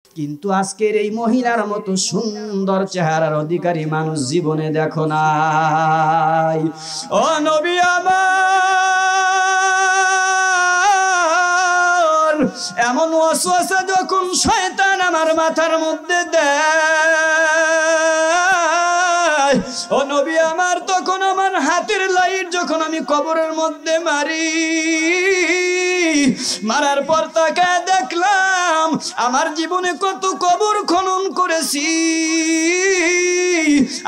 কিন্তু আজকের এই মহিলার মতো সুন্দর চেহারার অধিকারী মানুষ জীবনে দেখো নাই। ও নবী আমার, এমন ওয়াসওয়াসা যখন শয়তান আমার মাথার মধ্যে দেয়, ও নবী আমার, তখন আমার হাতের লাইট যখন আমি কবরের মধ্যে মারি, মারার পর তাকায় দেখলাম আমার জীবনে কত কবর খনন করেছি,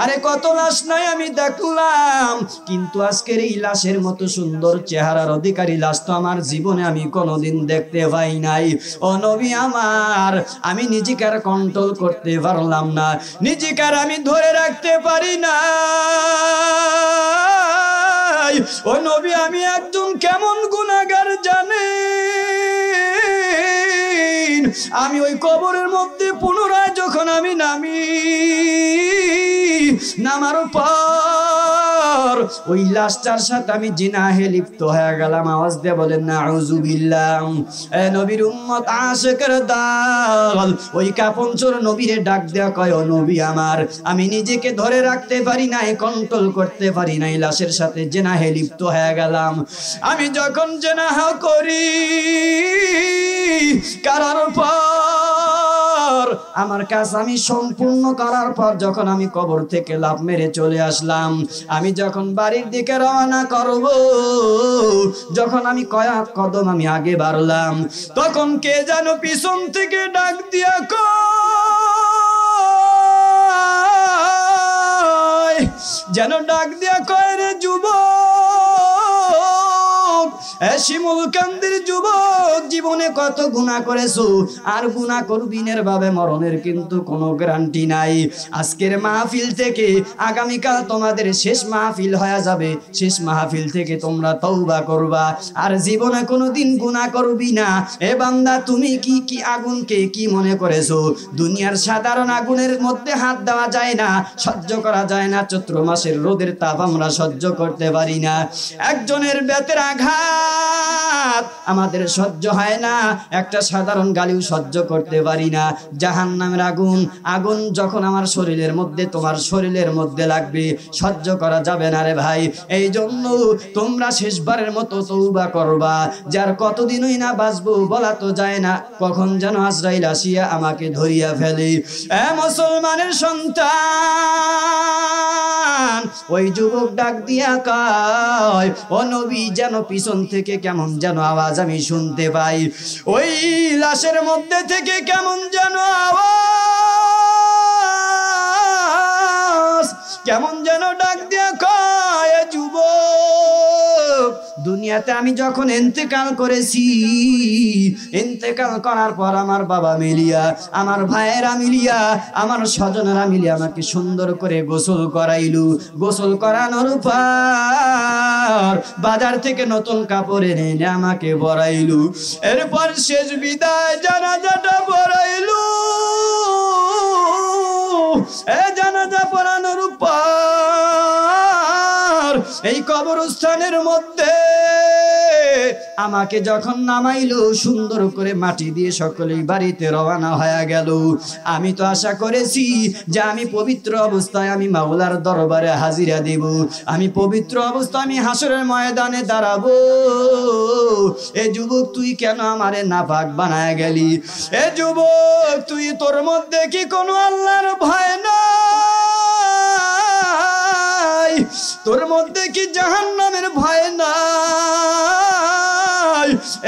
আরে কত লাশ নাই আমি দেখলাম, কিন্তু আজকের এই লাশের মতো সুন্দর চেহারার অধিকারী লাশ তো আমার জীবনে আমি কোনোদিন দেখতে পাই নাই। ও নবী আমার, আমি নিজেকে আর কন্ট্রোল করতে পারলাম না, নিজেকে আর আমি ধরে রাখতে পারি না। ও নবী, আমি একজন কেমন গুনাহগার জানেন? আমি ওই কবরের মধ্যে পুনরায় যখন আমি নামার পর ওই লাশটার সাথে আমি জিনাহে লিপ্ত হয়ে গেলাম। আওয়াজ দিয়ে বলেন নাউজুবিল্লাহ। এ নবীর উম্মত আশিকের দল ওই কাপনচোর নবীরে ডাক দেয়া কয়, ও নবী আমার, আমি নিজেকে ধরে রাখতে পারি নাই, কন্ট্রোল করতে পারি নাই, লাশের সাথে জিনাহে লিপ্ত হয়ে গেলাম। আমি যখন জিনাহ করি করার পর আমার কাজ আমি সম্পূর্ণ করার পর যখন আমি কবর থেকে লাফ মেরে চলে আসলাম, আমি যখন বাড়ির দিকে রওনা করব, যখন আমি কয়েক কদম আমি আগে বাড়লাম, তখন কে যেন পিছন থেকে ডাক দিয়া কয়, যেন ডাক দিয়া কয়, রে যুবক, শিমুল কান্দির যুবক, জীবনে কত গুনাহ করেছো, আর গুনাহ করবিনের ভাবে মরণের কিন্তু কোনো গ্যারান্টি নাই। আজকের মাহফিল থেকে আগামীকাল তোমাদের শেষ মাহফিল হয়ে যাবে, শেষ মাহফিল থেকে তোমরা তওবা করবা, আর জীবনে কোনোদিন গুনাহ করবি না। এ বান্দা, তুমি কি আগুনকে কি মনে করেছো? দুনিয়ার সাধারণ আগুনের মধ্যে হাত দেওয়া যায় না, সহ্য করা যায় না, চৈত্র মাসের রোদের তাপ আমরা সহ্য করতে পারি না, একজনের বেতের আঘাত আমাদের সহ্য হয় না, একটা সাধারণ গালিও সহ্য করতে পারি না। জাহান্নামের আগুন যখন আমার শরীরের মধ্যে, তোমার শরীরের মধ্যে লাগবে, সহ্য করা যাবে না রে ভাই। এই জন্য তোমরা শেষবারের মতো তওবা করবা, যার কতদিনই না বাঁচবো বলা তো যায় না, কখন যেন আজরাইল আসিয়া আমাকে ধরিয়া ফেলে। এ মুসলমানের সন্তান, ওই যুবক ডাক দিয়া কয়, ও নবী, যেন পিছন থেকে কেমন যেন আওয়াজ আমি শুনতে পাই, ওই লাশের মধ্যে থেকে কেমন যেন আওয়াজ, কেমন যেন ডাক দিয়া কয়, যুবক, দুনিয়াতে আমি যখন ইন্তেকাল করেছি, ইন্তেকাল করার পর আমার বাবা মিলিয়া, আমার ভাইয়েরা মিলিয়া, আমার স্বজনেরা মিলিয়া আমাকে সুন্দর করে গোসল করাইলু, গোসল করানোর পর বাজার থেকে নতুন কাপড় এনে আমাকে পরাইলু, এরপর শেষ বিদায় জানাজাটা পরাইলু। এ জানাজা পরানোর পর এই কবরস্থানের মধ্যে আমাকে যখন নামাইলো, সুন্দর করে মাটি দিয়ে সকলেই বাড়িতে রওনা হয়ে গেল। আমি তো আশা করেছি যে আমি পবিত্র অবস্থায় আমি মাওলার দরবারে হাজিরা দেব, আমি পবিত্র অবস্থায় আমি হাসরের ময়দানে দাঁড়াবো। এ যুবক, তুই কেন আমারে নাপাক বানায় গেলি? এ যুবক, তুই, তোর মধ্যে কি কোনো আল্লাহর ভয় নাই? তোর মধ্যে কি জাহান্নামের ভয় নাই?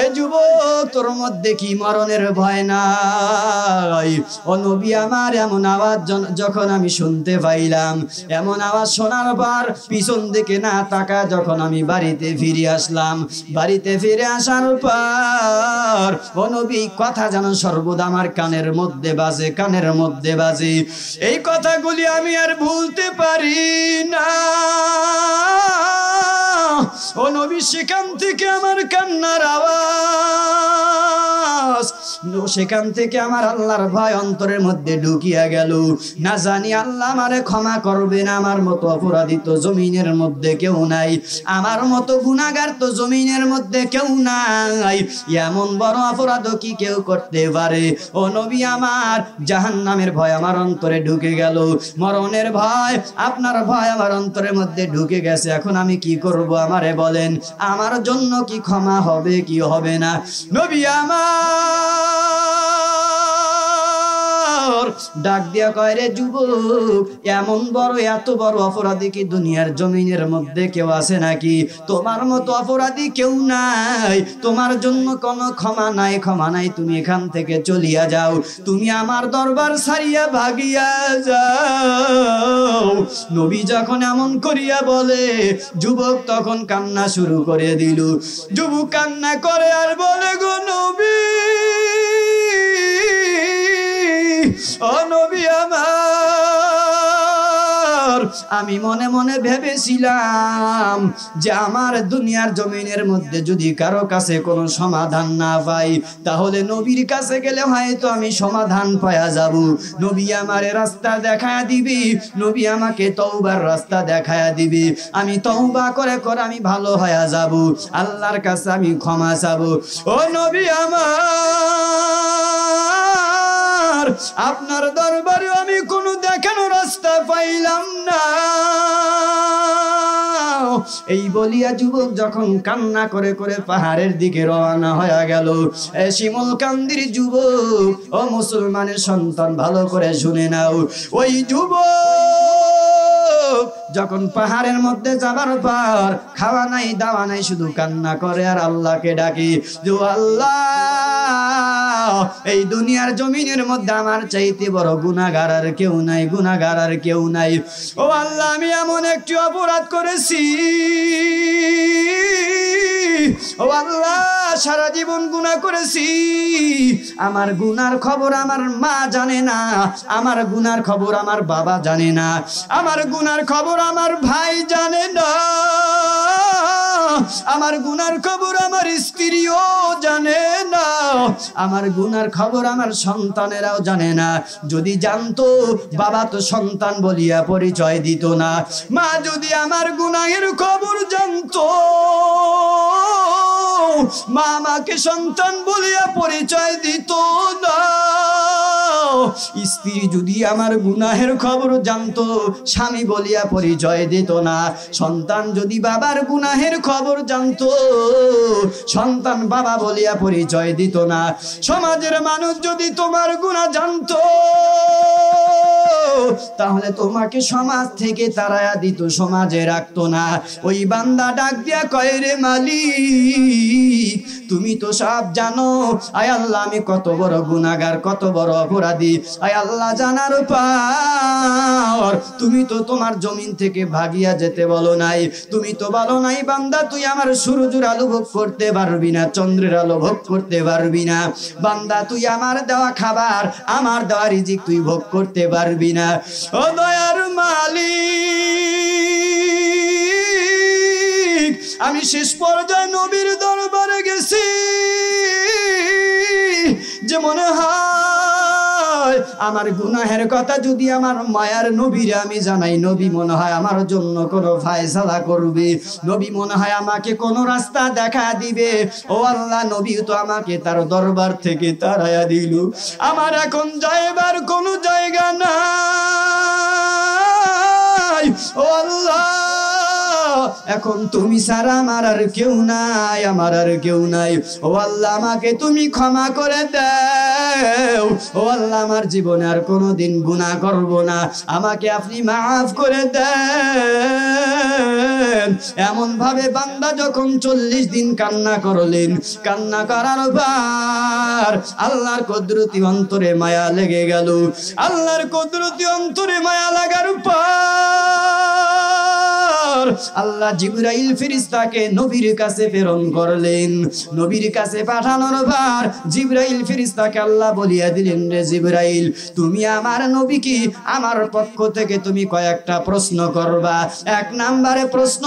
এ যুবক, তোর মধ্যে কি মরণের ভয় নাই? ও নবী আমার, এমন আওয়াজ যখন আমি শুনতে পাইলাম, এমন আওয়াজ শোনার পর পিছন দিকে না তাকা যখন আমি বাড়িতে ফিরে আসলাম, বাড়িতে ফিরে আসার পর ও নবী কথা যেন সর্বদা আমার কানের মধ্যে বাজে, কানের মধ্যে বাজে। এই কথাগুলি আমি আর ভুলতে পারি না। ও নবী, সেখান থেকে আমার কান্নার আওয়াজ সেখান থেকে আমার আল্লাহর ভয় অন্তরের মধ্যে ঢুকিয়া গেল। না জানি আল্লাহ আমারে ক্ষমা করবে না। আমার মতো অপরাধী তো জমিনের মধ্যে কেউ নাই, আমার মতো গুনাহগার তো জমিনের মধ্যে কেউ নাই। এমন বড় অপরাধ কি কেউ করতে পারে? ও নবী আমার, জাহান্নামের ভয় আমার অন্তরে ঢুকে গেল, মরণের ভয়, আপনার ভয় আমার অন্তরের মধ্যে ঢুকে গেছে। এখন আমি কি করব? আমারে বলেন, আমার জন্য কি ক্ষমা হবে কি হবে না? নবী আমার ডাক দিয়া কয়, রে যুবক, এমন বড় এত বড় অপরাধী কি দুনিয়ার জমিনের মধ্যে কেউ আছে নাকি? তোমার মতো অপরাধী কেউ নাই, তোমার জন্য কোনো ক্ষমা নাই, ক্ষমা নাই। তুমি এখান থেকে চলিয়া যাও, তুমি আমার দরবার ছাড়িয়া ভাগিয়া যাও। নবী যখন এমন করিয়া বলে, যুবক তখন কান্না শুরু করে দিল। যুবক কান্না করে আর বলে, গো নবী, ও নবী আমার, আমি মনে মনে ভেবেছিলাম যে আমার দুনিয়ার জমিনের মধ্যে যদি কারো কাছে কোনো সমাধান না পাই, তাহলে নবীর কাছে গেলে হয়তো আমি সমাধান পাওয়া যাব। নবী আমারে রাস্তা দেখায়া দিবি, নবী আমাকে তওবার রাস্তা দেখায়া দিবি, আমি তওবা করে করে আমি ভালো হয়ে যাব, আল্লাহর কাছে আমি ক্ষমা চাবো। ও নবী আমার, আপনার দরবারে আমি কোনো দেখানো রাস্তা পাইলাম না। এই বলিয়া যুবক যখন কান্না করে করে পাহাড়ের দিকে রওনা হয়ে গেল। শিমুল কান্দির যুবক, ও মুসলমানের সন্তান, ভালো করে শুনে নাও। ওই যুবক যখন পাহাড়ের মধ্যে যাবার পর খাওয়া নাই দাওয়া নাই, শুধু কান্না করে আর আল্লাহকে ডাকি, যে আল্লাহ, এই দুনিয়ার জমিনের মধ্যে আমার চাইতে বড় গুনাহগার আর কেউ নাই, গুনাহগার আর কেউ নাই। ও আল্লাহ, আমি এমন একটি অপরাধ করেছি, ও আল্লাহ, সারা জীবন গুনাহ করেছি। আমার গুনার খবর আমার মা জানে না, আমার গুনার খবর আমার বাবা জানে না, আমার গুনার খবর আমার ভাই জানে না, আমার গুনার খবর আমার স্ত্রীও জানে না, আমার গুনার খবর আমার সন্তানেরাও জানে না। যদি জানতো, বাবা তো সন্তান বলিয়া পরিচয় দিত না, মা যদি আমার গুনাহের খবর জানতো, মা আমাকে সন্তান বলিয়া পরিচয় দিত না। স্ত্রী যদি আমার গুনাহের খবর জানতো, স্বামী বলিয়া পরিচয় দিত না। সন্তান যদি বাবার গুনাহের খবর জানতো, সন্তান বাবা বলিয়া পরিচয় দিত না। সমাজের মানুষ যদি তোমার গুনাহ জানতো, তাহলে তোমাকে সমাজ থেকে তাড়ায়া দিত, সমাজে রাখতো না। ওই বান্দা ডাক দিয়া কয়, রে মালিক, তুমি তো সব জানো। আয় আল্লাহ, আমি কত বড় গুনাহগার, কত বড় অপরাধী। আয় আল্লাহ, জানার পর তুমি তো তোমার জমিন থেকে ভাগিয়া যেতে বলো নাই। তুমি তো বলো নাই, বান্দা, তুই আমার সূর্যের আলো ভোগ করতে পারবি না, চন্দ্রের আলো ভোগ করতে পারবি না। বান্দা, তুই আমার দেওয়া খাবার, আমার দেওয়া রিজিক তুই ভোগ করতে পারবি না। ও দয়ার মালিক, আমি শেষ পর্যায়ে নবীর দরবারে গেছি, যে মনে হয় আমার গুনাহের কথা যদি আমার মায়ার নবীরে আমি জানাই, নবী মনে হয় আমার জন্য কোনো ফায়সালা করবে, নবী মনে হয় আমাকে কোনো রাস্তা দেখা দিবে। ও আল্লাহ, নবী তো আমাকে তার দরবার থেকে তাড়াইয়া দিল, আমার এখন যাইবার কোনো জায়গা নাই। ও আল্লাহ, এখন তুমি ছাড়া আমার আর কেউ নাই, আমার আর কেউ নাই। ও আল্লাহ, আমাকে তুমি ক্ষমা করে দাও। ও আল্লাহ, আমার জীবনে আর কোনোদিন গুনাহ করব না, আমাকে আপনি মাফ করে দেন। এমন ভাবে বান্দা যখন 40 দিন কান্না করলেন, কান্না করার পর আল্লাহর কুদরতি অন্তরে মায়া লেগে গেল। আল্লাহর কুদরতি অন্তরে মায়া লাগার পর পর আল্লাহ জিবরাইল ফেরেশতাকে নবীর কাছে প্রেরণ করলেন। নবীর কাছে পাঠানোর পর জিবরাইল ফেরেশতাকে আল্লাহ বলিয়া দিলেন, রে জিবরাইল, তুমি আমার নবীকে আমার পক্ষ থেকে তুমি কয়েকটা প্রশ্ন করবা। এক নম্বরে প্রশ্ন,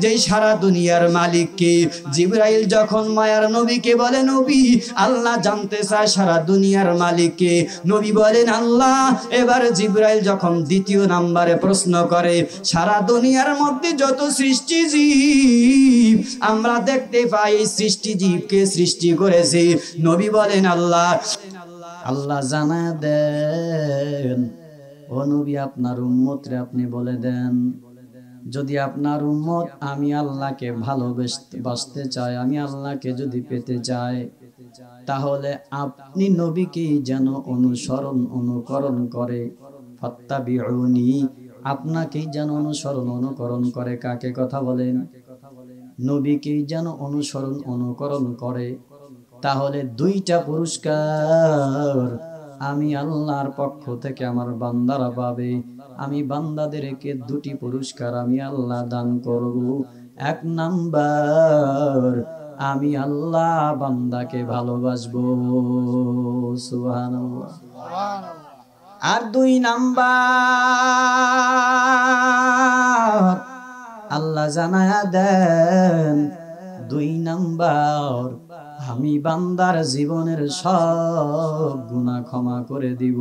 যে সারা দুনিয়ার মালিক কে? জিবরাইল যখন মায়ার নবীকে বলে, নবী, আল্লাহ জানতে চায় সারা দুনিয়ার মালিক কে। নবী বলেন আল্লাহ। এবার জিবরাইল যখন দ্বিতীয় নম্বরে প্রশ্ন করে, সারা দুনিয়ার মধ্যে যত সৃষ্টিজীব আমরা দেখতে পাই, এই সৃষ্টিজীবকে সৃষ্টি করেছে। নবী বলেন আল্লাহ। আল্লাহ জানা দেন, ও নবী, আপনার উম্মতরে আপনি বলে দেন, যদি আপনার উম্মত আমি আল্লাহকে ভালোবাসতে চাই, আমি আল্লাহকে যদি পেতে চাই, তাহলে আপনি নবীকে যেন অনুকরণ করে। ফাত্তাবিউনি, আপনাকেই যেন অনুকরণ করে। কাকে কথা বলেন? নবীকেই যেন অনুকরণ করে। তাহলে দুইটা পুরস্কার আমি আল্লাহর পক্ষ থেকে আমার বান্দারা পাবে। আমি বান্দাদেরকে দুটি পুরস্কার আমি আল্লাহ দান করব। এক নাম্বার, আমি আল্লাহ বান্দাকে ভালোবাসবো, সুবহানাল্লাহ। আর দুই নাম্বার আল্লাহ জানায়া দেন, দুই নাম্বার আমি বান্দার জীবনের সব গুনাহ ক্ষমা করে দিব।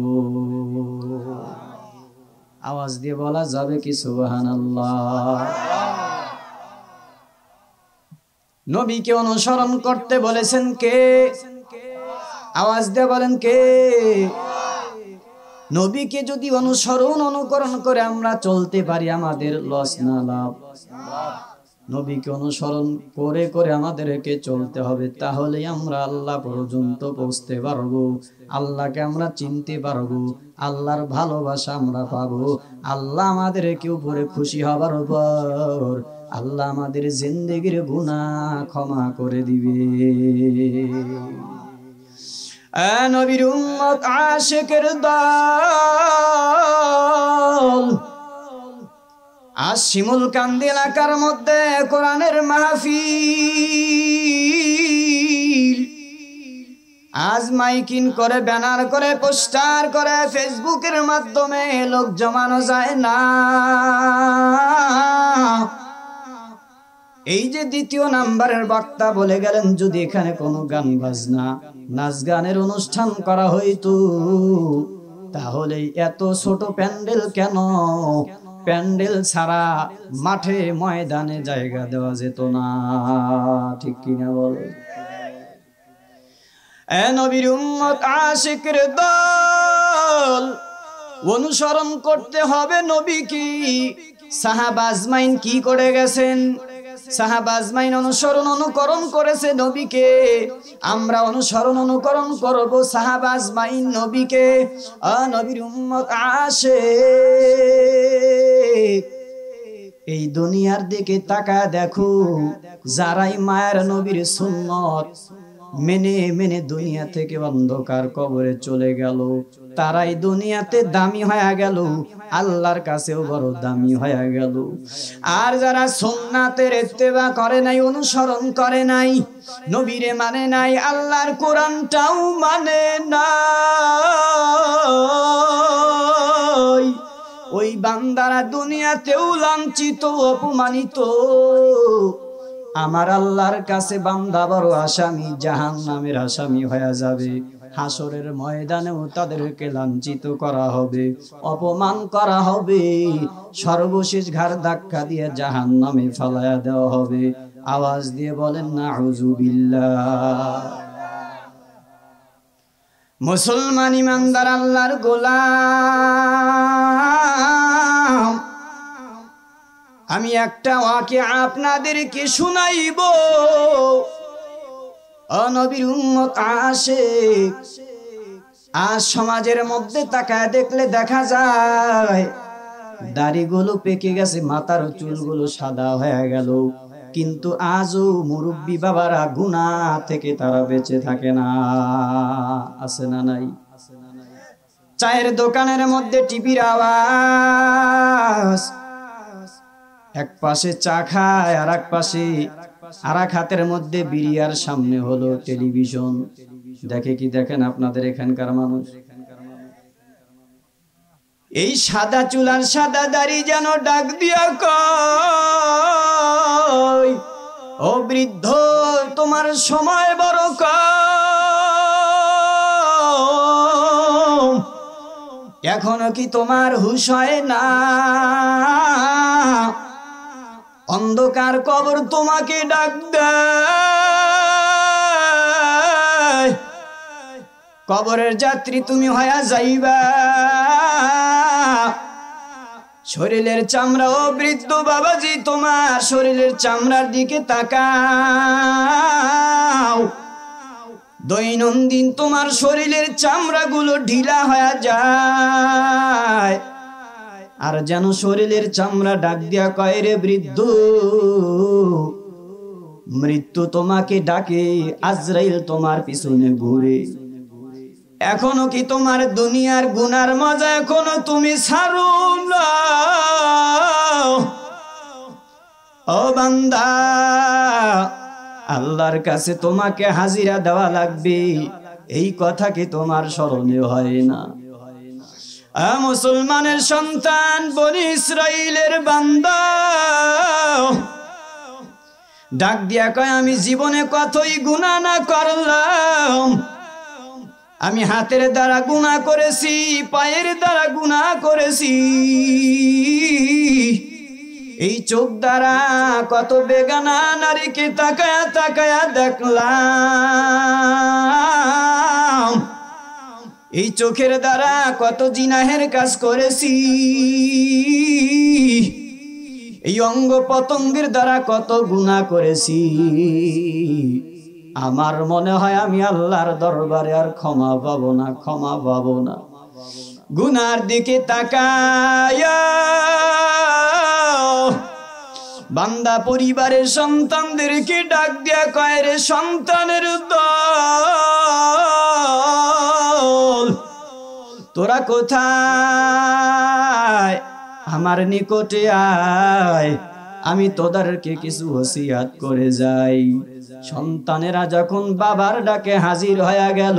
আওয়াজ দিয়ে বলা যাবে কি সুবহানাল্লাহ? নবীকে অনুসরণ করতে বলেছেন কে? আওয়াজ দিয়ে বলেন কে? নবীকে যদি অনুকরণ করে আমরা চলতে পারি, আমাদের লস না লাভ? নবীকে অনুসরণ করে করে আমাদেরকে চলতে হবে, তাহলে আমরা আল্লাহ পর্যন্ত পৌঁছতে পারবো, আল্লাহকে আমরা চিনতে পারবো, আল্লাহর ভালোবাসা আমরা পাবো। আল্লাহ আমাদেরকে উপরে খুশি হবার পর আল্লাহ আমাদের জিন্দেগির গুনাহ ক্ষমা করে দিবে। নবীর উম্মত আশিকের দল, আজ শিমুলকান্দি এলাকার মধ্যে কোরআনের মাহফিল, আজ মাইকিং করে, ব্যানার করে, পোস্টার করে, ফেসবুকের মাধ্যমে লোক জমানো যায় না। এই যে দ্বিতীয় নাম্বারের বক্তা বলে গেলেন, যদি এখানে কোনো গান বাজনা, নাচ গানের অনুষ্ঠান করা হইতো, তাহলে এত ছোট প্যান্ডেল কেন? প্যান্ডেল ছাড়া মাঠে ময়দানে জায়গা দেওয়া যেত না, ঠিক কিনা বলে? নবীর উম্মত আশিকের দল, অনুসরণ করতে হবে নবীকে। সাহাবা আজমাইন কি করে গেছেন? সাহাবা আজমাইন অনুকরণ করেছে নবীকে। আমরা অনুকরণ করব সাহাবা আজমাইন নবীকে। নবীর উম্মত আশিক, এই দুনিয়ার দিকে তাকায় দেখো, যারাই মায়ের নবীর সুন্নত মেনে মেনে দুনিয়া থেকে অন্ধকার কবরে চলে গেল, তারাই দুনিয়াতে দামি হয়ে গেল, আল্লাহর কাছেও বড় দামি হয়ে গেল। আর যারা সুন্নাতের ইত্তেবা করে নাই, অনুসরণ করে নাই, নবীরে মানে নাই, আল্লাহর কোরআনটাও মানে নাই, ওই বান্দারা দুনিয়াতেও লাঞ্ছিত, অপমানিত। আমার আল্লাহর কাছে বান্দা বড় আসামি, জাহান্নামের আসামি হয়ে যাবে। হাসরের ময়দানেও তাদেরকে লাঞ্ছিত করা হবে, অপমান করা হবে, সর্বশেষ ঘাড় ধাক্কা দিয়ে জাহান্নামে ফেলায়া দেওয়া হবে। আওয়াজ দিয়ে বলেন নাউযুবিল্লাহ। মুসলমান ইমানদার আল্লাহর গোলাম, আমি একটা ওয়াকিয়া আপনাদেরকে শুনাইব। নবীর উম্মত আশিক, আজ সমাজের মধ্যে তাকায় দেখলে দেখা যায় দাড়িগুলো পেকে গেছে, মাথার চুলগুলো সাদা হয়ে গেল, কিন্তু আজও মুরব্বী বাবারা গুনাহ থেকে তারা বেঁচে থাকে না। আছে না নাই? চায়ের দোকানের মধ্যে টিভির আওয়াজ, এক পাশে চা খায়, আর এক পাশে আর এক হাতের মধ্যে বিড়ি, আর সামনে হলো টেলিভিশন। দেখে কি দেখেন আপনাদের এখানকার মানুষ? এই সাদা চুল আর সাদা দাড়ি যেন ডাক দিয়া কয়, ও বৃদ্ধ তোমার সময় বড় কম, এখনো কি তোমার হুঁশ হয় না? অন্ধকার কবর তোমাকে ডাক দেয়, কবরের যাত্রী তুমি হয়ে যাইবা। শরীরের চামড়া, ও বৃদ্ধ বাবাজি তোমার শরীরের চামড়ার দিকে তাকাও, দৈনন্দিন তোমার শরীরের চামড়াগুলো ঢিলা হয়ে যায়, আর যেন শরীরের চামড়া ডাক দিয়া কয়, রে বৃদ্ধ মৃত্যু তোমাকে ডাকে, আজরাইল তোমার পিছনে ঘুরে। এখনো কি তোমার দুনিয়ার গুনার মজা এখনো তুমি ছাড়ো না? ও বান্দা, আল্লাহর কাছে তোমাকে হাজিরা দেওয়া লাগবে, এই কথা কি তোমার স্মরণে হয় না? মুসলমানের সন্তান, বনি ইসরাইলের বান্দা ডাক দিয়া কয়, আমি জীবনে কতই গুনাহ না করলাম, আমি হাতের দ্বারা গুনাহ করেছি, পায়ের দ্বারা গুনাহ করেছি, এই চোখ দ্বারা কত বেগানা নারীকে তাকায়া তাকায়া দেখলাম, এই চোখের দ্বারা কত জিনাহের কাজ করেছি, এই অঙ্গ পতঙ্গের দ্বারা কত গুনাহ করেছি। আমার মনে হয় আমি আল্লাহর দরবারে আর ক্ষমা পাবো না, ক্ষমা পাবো না। গুনার দিকে তাকায়া বান্দা পরিবারের সন্তানদেরকে ডাক দিয়া কয়, রে সন্তানের দল, তোরা কোথায়? আমার নিকটে আয়, আমি তোদেরকে কিছু ওসিয়াত করে যাই। সন্তানেরা যখন বাবার ডাকে হাজির হয়ে গেল,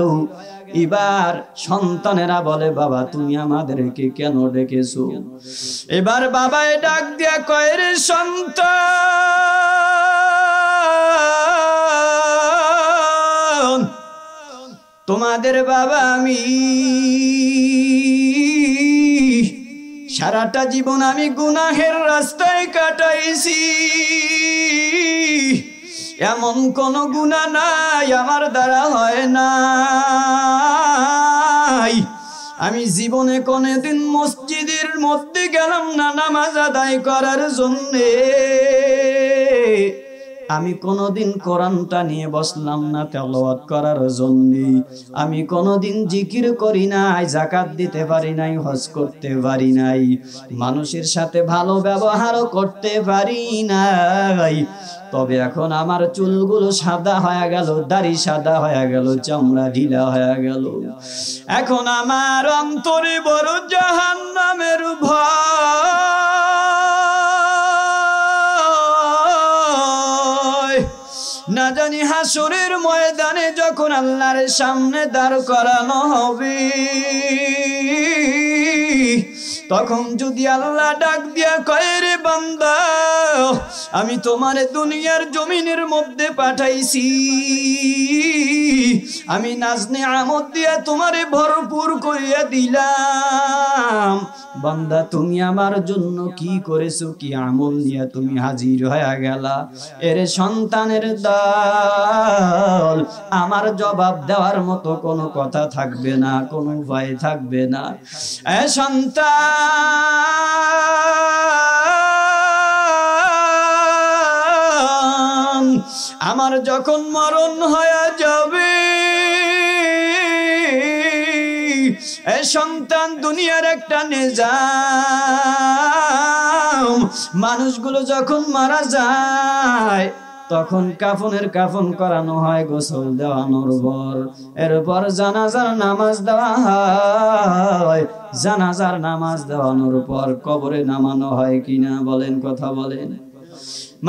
এবার সন্তানেরা বলে, বাবা তুমি আমাদেরকে কেন ডেকেছো? এবার বাবায় ডাক দিয়া কয়, রে সন্তান, তোমাদের বাবা আমি, সারাটা জীবন আমি গুনাহের রাস্তায় কাটাইছি, এমন কোন গুনাহ নাই আমার দ্বারা হয় নাই, আমি জীবনে কোনদিন মসজিদের মধ্যে গেলাম না নামাজ আদায় করার জন্যে, আমি কোনদিন কোরআনটা নিয়ে বসলাম না তেলাওয়াত করার জন্যে, আমি কোনদিন জিকির করি নাই, যাকাত দিতে পারি নাই, হজ করতে পারি নাই, মানুষের সাথে ভালো ব্যবহারও করতে পারি নাই। তবে এখন আমার চুলগুলো সাদা হয়ে গেল, দাড়ি সাদা হয়ে গেল, চামড়া ঢিলা হয়ে গেল, এখন আমার অন্তরে বড় জাহান্নামের ভয়। না জানি হাসরের ময়দানে যখন আল্লাহর সামনে দাঁড় করানো হবে, তখন যদি আল্লাহ ডাক দিয়া কয়, রে বান্দা আমি তোমার দুনিয়ার জমিনের মধ্যে পাঠাইছি, আমি নাজনে আমদ দিয়া তোমারে ভরপুর করিয়া দিলাম, বান্দা তুমি আমার জন্য কি করেছো, কি আমল নিয়ে তুমি হাজির হয়ে গেলা? এর সন্তানের দল, আমার জবাব দেওয়ার মতো কোনো কথা থাকবে না, কোনো ভয় থাকবে না। এ সন্তান, আমার যখন মরণ হয়ে যাবে, এ সন্তান দুনিয়ার একটা নিজাম, মানুষগুলো যখন মারা যায় তখন কাফনের কাফন করানো হয়, গোসল দেওয়ানোর পর এরপর জানাজার নামাজ দেওয়া হয়, জানাজার নামাজ দেওয়ানোর পর কবরে নামানো হয় কিনা বলেন, কথা বলেন।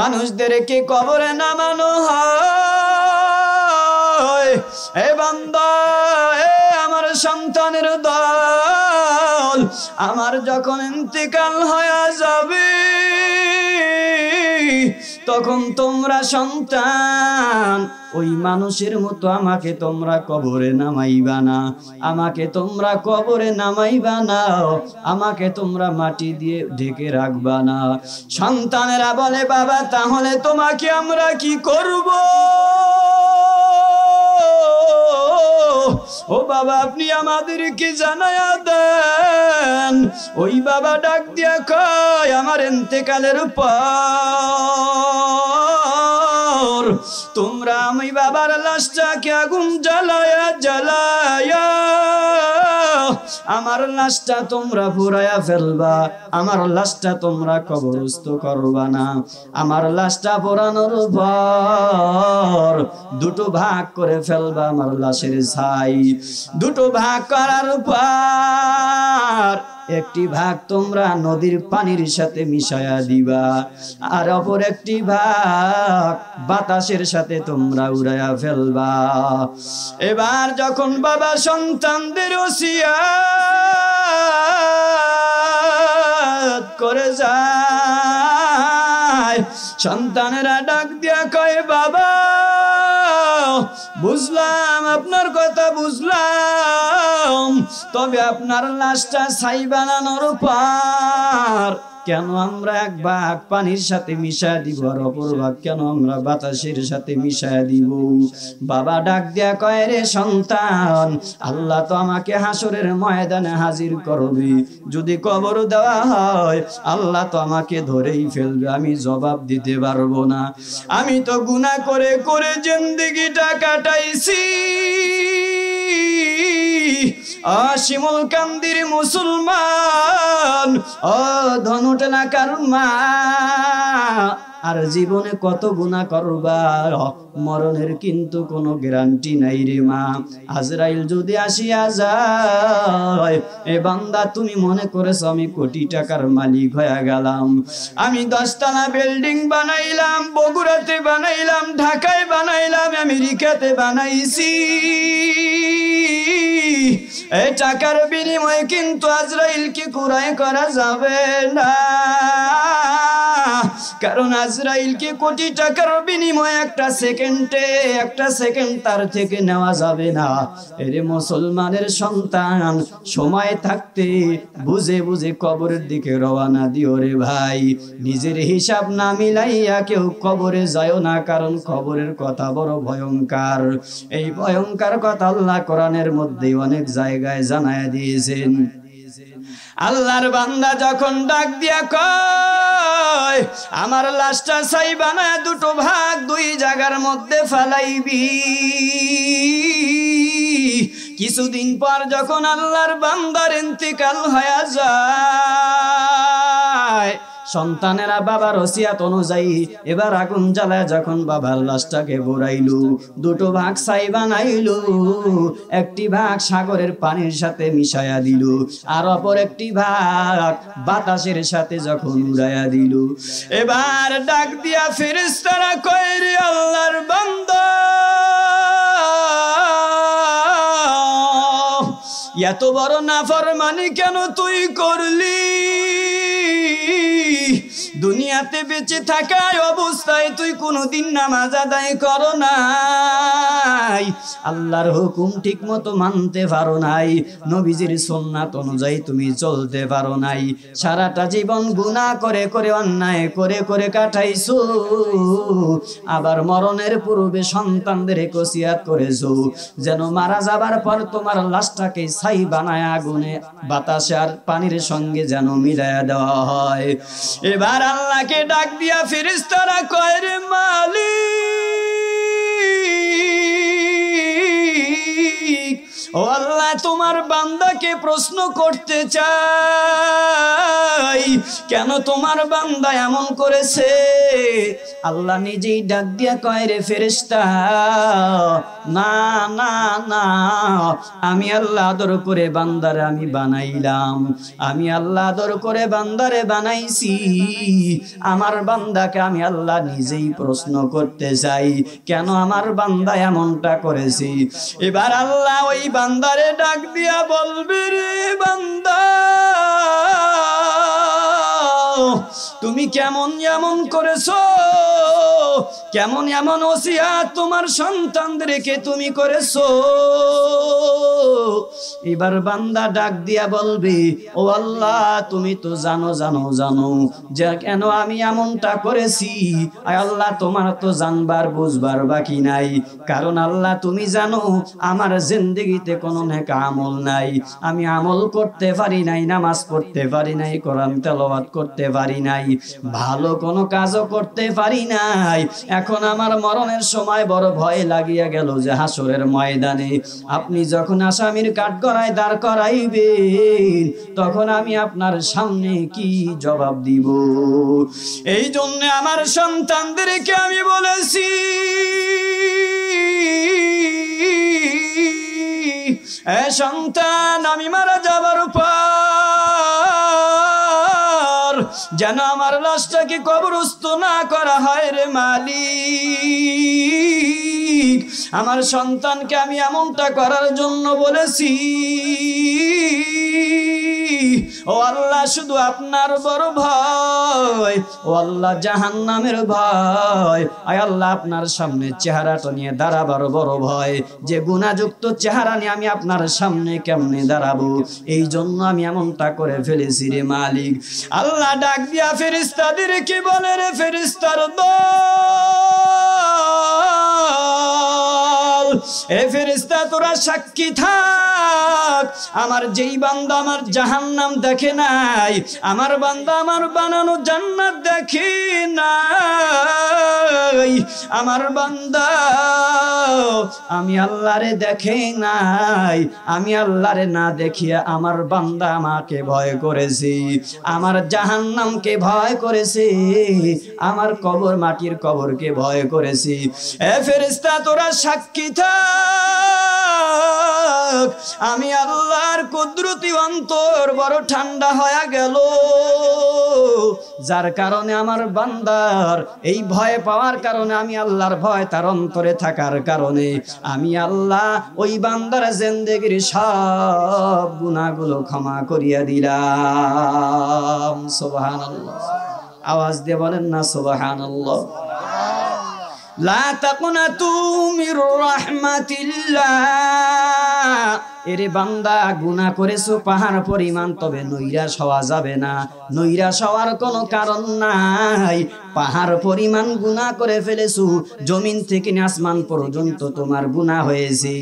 মানুষদেরকে কবরে নামানো হয়। এ বান্দা, এ আমার সন্তানের দল, আমার যখন ইন্তেকাল হয়ে যাবে তখন তোমরা সন্তান ওই মানুষের মতো আমাকে তোমরা কবরে নামাইবা না, আমাকে তোমরা কবরে নামাইবা না, আমাকে তোমরা মাটি দিয়ে ঢেকে রাখবা না। সন্তানেরা বলে, বাবা তাহলে তোমাকে আমরা কি করব? ও বাবা, আপনি আমাদেরকে জানায়া দেন। ওই বাবা ডাক দিয়া কয়, আমার ইন্তেকালের পর তোমরা আমি বাবার লাশটাকে আগুন জ্বালায়া জ্বালায়া আমার লাশটা তোমরা পুরায়া ফেলবা, আমার লাশটা তোমরা কবরস্থ করবা না। আমার লাশটা পোড়ানোর পর দুটো ভাগ করে ফেলবা আমার লাশের ছাই। দুটো ভাগ করার পর একটি ভাগ তোমরা নদীর পানির সাথে মিশায়া দিবা, আর অপর একটি ভাগ বাতাসের সাথে তোমরা উড়াইয়া ফেলবা। এবার যখন বাবা সন্তানদের ওসিয়ত করে যায়, সন্তানেরা ডাক দিয়া কয়, বাবা বুঝলাম, আপনার কথা বুঝলাম, তবে আপনার লাশটা ছাই বানানোর পর কেন আমরা এক ভাগ পানির সাথে মিশায় দিব আর অপর ভাগ কেন আমরা বাতাসের সাথে মিশায় দিব? বাবা ডাক দিয়া কয়, রে সন্তান, আল্লাহ তো আমাকে হাসরের ময়দানে হাজির করবে, যদি কবর দেওয়া হয় আল্লাহ তো আমাকে ধরেই ফেলবে, আমি জবাব দিতে পারবো না। আমি তো গুনাহ করে করে জিন্দেগিটা কাটাইছি। শিমুল কান্দির মুসলমান, ও ধনুটেলাকার মা, আর জীবনে কত গুনাহ করবা, মরণের কিন্তু কোনো গ্যারান্টি নাই রে মা। আজরাইল যদি আসিয়া যায়, এ বান্দা তুমি মনে করেছো আমি কোটি টাকার মালিক হয়ে গেলাম, আমি 10 তলা বিল্ডিং বানাইলাম, বগুড়াতে বানাইলাম, ঢাকায় বানাইলাম, আমেরিকাতে বানাইছি। এই টাকার বিনিময়ে কিন্তু আজরাইলকে কুরাই করা যাবে না, কারণ আজরাইলকে কোটি টাকার বিনিময়ে একটা সেকেন্ড তার থেকে নেওয়া যাবে না। এরে মুসলমানের সন্তান, সময় থাকতে বুঝে বুঝে কবরের দিকে রওনা দিও রে ভাই। নিজের হিসাব না মিলাইয়া কেউ কবরে যায়ও না, কারণ কবরের কথা বড় ভয়ঙ্কর। এই ভয়ঙ্কর কথা আল্লাহ কোরআনের মধ্যে অনেক জায়গায় জানায়া দিয়েছেন। আল্লাহর বান্দা যখন ডাক দিয়া কয়, আমার লাশটা ছাই বানায় দুটো ভাগ 2 জায়গার মধ্যে ফেলাইবি, কিছুদিন পর যখন আল্লাহর বান্দার ইন্তেকাল হয়ে যায়, সন্তানেরা বাবার ওসিয়াত অনুযায়ী এবার আগুন জ্বালায় যখন বাবার লাশটাকে পোড়াইলো, দুটো ভাগ ছাই বানাইলো, একটি ভাগ সাগরের পানির সাথে মিশায়া দিল, আর অপর একটি ভাগ বাতাসের সাথে যখন উড়াইয়া দিল, এবার ডাক দিয়া ফেরেশতারা কয়, রে আল্লাহর বান্দা, এত বড় নাফরমানি কেন তুই করলি? দুনিয়াতে বেঁচে থাকার অবস্থায় তুই কোনোদিন নামাজ আদায় করো নাই, আল্লাহর হুকুম ঠিক মতো মানতে পারো নাই, নবীজির সুন্নাত অনুযায়ী তুমি চলতে পারো নাই, সারাটা জীবন গুনাহ করে করে অন্যায় করে করে কাটাইছো, আবার মরণের পূর্বে সন্তানদের ওসিয়ত করেছো যেন মারা যাবার পর তোমার লাশটাকে ছাই বানায় আগুনে বাতাসে আর পানির সঙ্গে যেন মিলায়া দেওয়া হয়। এবার আল্লাহকে ডাক দিয়া ফেরেশতারা কয়, রে মালিক, ও আল্লাহ তোমার বান্দাকে প্রশ্ন করতে চাই, কেন তোমার বান্দা এমন করেছে? আল্লাহ নিজেই ডাক দিয়া কয়, রে ফেরেশতা, না না না, আমি আল্লাহ আদর করে বান্দারে আমি বানাইলাম, আমি আল্লাহ আদর করে বান্দারে বানাইছি, আমার বান্দাকে আমি আল্লাহ নিজেই প্রশ্ন করতে চাই, কেন আমার বান্দা এমনটা করেছি। এবার আল্লাহ ওই বান্দারে ডাক দিয়া বলবে, রে বান্দা, তুমি কেমন এমন করেছো? কেমন এমন ওসিয়াত তোমার সন্তানদেরকে তুমি করেছো? এবার বান্দা ডাক দিয়া বলবে, ও আল্লাহ তুমি তো জানো যে কেন আমি এমনটা করেছি। আয় আল্লাহ তোমার তো জানবার বুঝবার বাকি নাই, কারণ আল্লাহ তুমি জানো আমার জিন্দেগিতে কোনো নেক আমল নাই, আমি আমল করতে পারি নাই, নামাজ পড়তে পারি নাই, কোরআন তেলাওয়াত করতে পারি নাই, ভালো কোনো কাজও করতে পারি নাই। এখন আমার মরণের সময় বড় ভয় লাগিয়া গেল যে হাসরের ময়দানে আপনি যখন আসামির কাঠগড়ায় দাঁড় করাইবেন, তখন আমি আপনার সামনে কি জবাব দিব? এই জন্য আমার সন্তানদেরকে আমি বলেছি, এ সন্তান, আমি মারা যাবার পর যেন আমার লাশটাকে কবরস্থ না করা হয় রে মালিক। আমার সন্তানকে আমি এমনটা করার জন্য বলেছি। ও আল্লাহ, শুধু আপনার বড় ভয়, ও আল্লাহ জাহান্নামের ভয়। আয় আল্লাহ, আপনার সামনে চেহারাটা নিয়ে দাঁড়াবার বড় ভয়, যে গুনাহযুক্ত চেহারা নিয়ে আমি আপনার সামনে কেমনে দাঁড়াবো, এই জন্য আমি এমনটা করে ফেলেছি রে মালিক। আল্লাহ ডাক দিয়া ফেরেশতাদেরকে বলে, রে ফেরেশতার দল, এ ফেরেশতা তোরা সাক্ষী থাক, আমার যেই বান্দা আমার জাহান্নাম দেখে নাই, আমার বান্দা আমার বানানো জান্নাত দেখে নাই, আমার বান্দা আমি আল্লাহরে দেখে নাই, আমি আল্লাহরে না দেখিয়া আমার বান্দা আমাকে ভয় করেছে, আমার জাহান্নামকে ভয় করেছে, আমার কবর, মাটির কবরকে ভয় করেছে। এ ফেরেশতা তোরা সাক্ষী থাক, আমি আল্লাহর কুদরতি অন্তর বড় ঠান্ডা হয়ে গেল, যার কারণে আমার বান্দার এই ভয় পাওয়ার কারণে, আমি আল্লাহর ভয় তার অন্তরে থাকার কারণে আমি আল্লাহ ওই বান্দার জিন্দেগির সব গুনাহগুলো ক্ষমা করিয়া দিলাম। সুবহানাল্লাহ, আওয়াজ দিয়ে বলেন না সুবহানাল্লাহ। লা তাকুনাতু মির রাহমাতিল্লাহ, এরে বান্দা গুনাহ করেছো পাহাড় পরিমাণ, তবে নৈরাশ হওয়া যাবে না, নৈরাশ হওয়ার কোনো কারণ নাই। পাহাড় পরিমাণ গুনাহ করে ফেলেছো, জমিন থেকে আসমান পর্যন্ত তোমার গুনাহ হয়েছে,